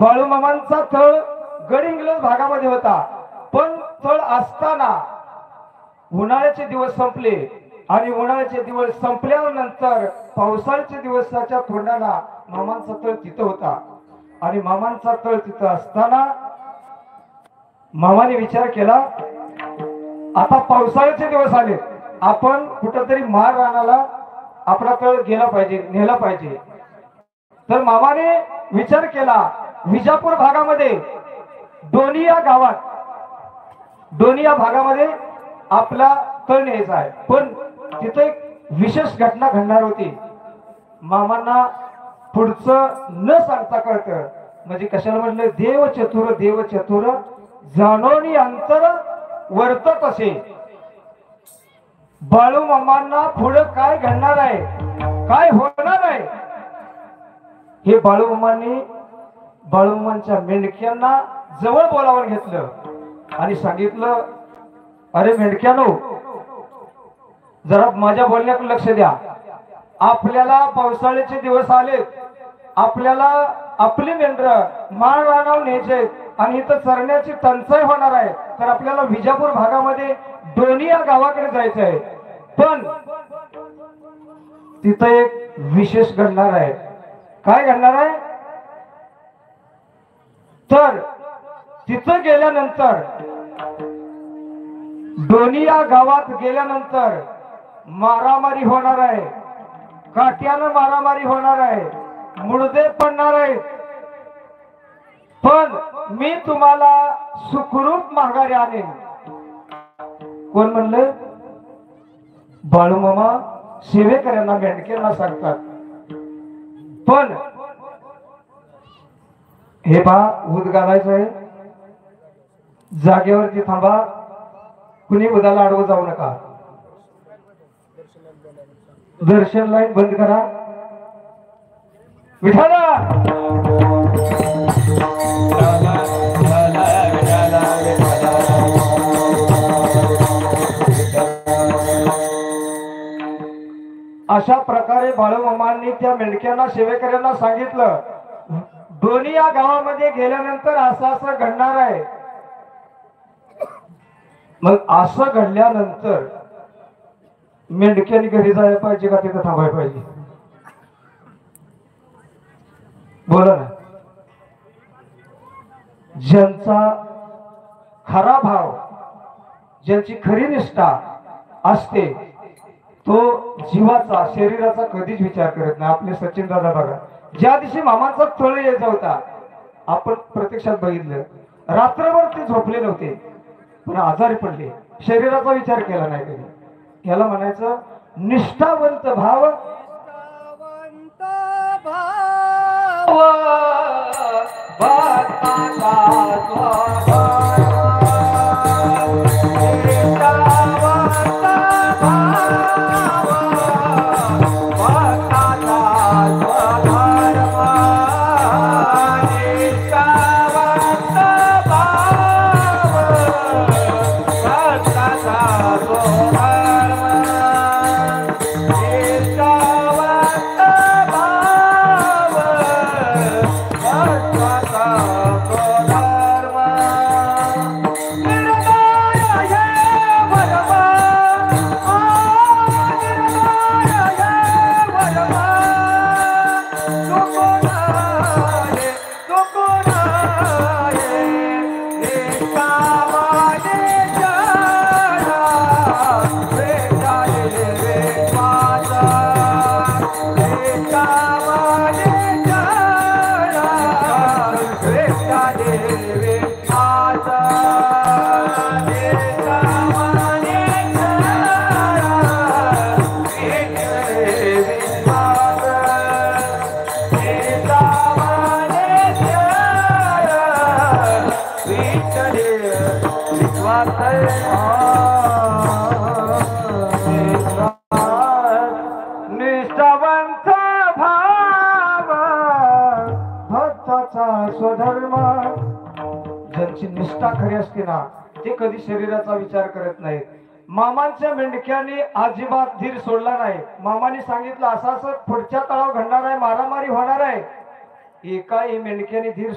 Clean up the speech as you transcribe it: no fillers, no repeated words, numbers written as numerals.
बाळूमामांचा तळ गडिंग्लज भागामध्ये होता, पण तळ असताना उन्हाळ्याचे दिवस संपले आणि उन्हाळ्याचे दिवस संपल्यानंतर पावसाळ्याच्या दिवसाच्या तोंडाला मामांचा तळ तिथं होता आणि मामांचा तळ तिथं असताना मामाने विचार केला, आता पावसाळ्याचे दिवस आले, आपण कुठंतरी माळ रानाला आपला तळ गेला पाहिजे, नेला पाहिजे. तर मामाने विचार केला, विजापूर भागामध्ये डोनी या गावात, डोनी या भागामध्ये आपला तळ न्यायचा आहे. पण तिथे एक विशेष घटना घडणार होती. मामांना पुढचं न सांगता कळतं, म्हणजे कशाला म्हटलं, देव चतुर जाणोनी अंतर वर्तत असे. बाळूमामांना पुढे काय घडणार आहे, काय होणार आहे, हे बाळूमामांच्या मेंढक्यांना जवळ बोलावून घेतलं आणि सांगितलं, अरे मेंढक्यानो, जरा माझ्या बोलण्याकडे लक्ष द्या. आपल्याला पावसाळ्याचे दिवस आलेत, आपल्याला आपली मेंढरं माळ रानावर न्यायचे आणि इथं चरण्याची टंचाई होणार आहे. तर आपल्याला विजापूर भागामध्ये डोनी या गावाकडे जायचं आहे. पण तिथं एक विशेष घडणार आहे. काय घडणार आहे, तर तिथं गेल्यानंतर, डोनी या गावात गेल्यानंतर मारामारी होणार आहे, काट्यानं मारामारी होणार आहे, मुडदे पडणार आहेत. पण मी तुम्हाला सुखरूप माघारी आणेन. कोण म्हणलं? बाळूमामा सेवेकऱ्यांना, मेंढक्यांना सांगतात. पण हे उद घालायचं आहे, जागेवरती थांबा, कुणी उदाला अडवू जाऊ नका, दर्शन लाईन बंद करा. विठाला अशा प्रकारे बाळूमामांनी त्या मेंढक्यांना, सेवेकऱ्यांना सांगितलं, डोनी या गावामध्ये गेल्यानंतर असं घडणार आहे. मग असं घडल्यानंतर मेंढक्यांनी घरी जायला पाहिजे का तिथं थांबायला पाहिजे? बोला ना. ज्यांचा खरा भाव, ज्यांची खरी निष्ठा असते, तो जीवाचा, शरीराचा कधीच विचार करत नाही. आपले सचिन दादा बघा, ज्या दिवशी मामांचा तळ यायचा होता, आपण प्रत्यक्षात बघितलं, रात्रभर ते झोपले नव्हते, पण आजारी पडले, शरीराचा विचार केला नाही कधी. याला म्हणायचं निष्ठावंत भाव. निष्ठावंत भाव भक्ताचा स्वधर्म. ज्यांची निष्ठा खरी असते ना, ते कधी शरीराचा विचार करत नाहीत. मामांच्या मेंढक्यांनी अजिबात धीर सोडला नाही. मामांनी सांगितलं, असं पुढच्या तळाव घडणार आहे, मारामारी होणार आहे. एकाही मेंढक्याने धीर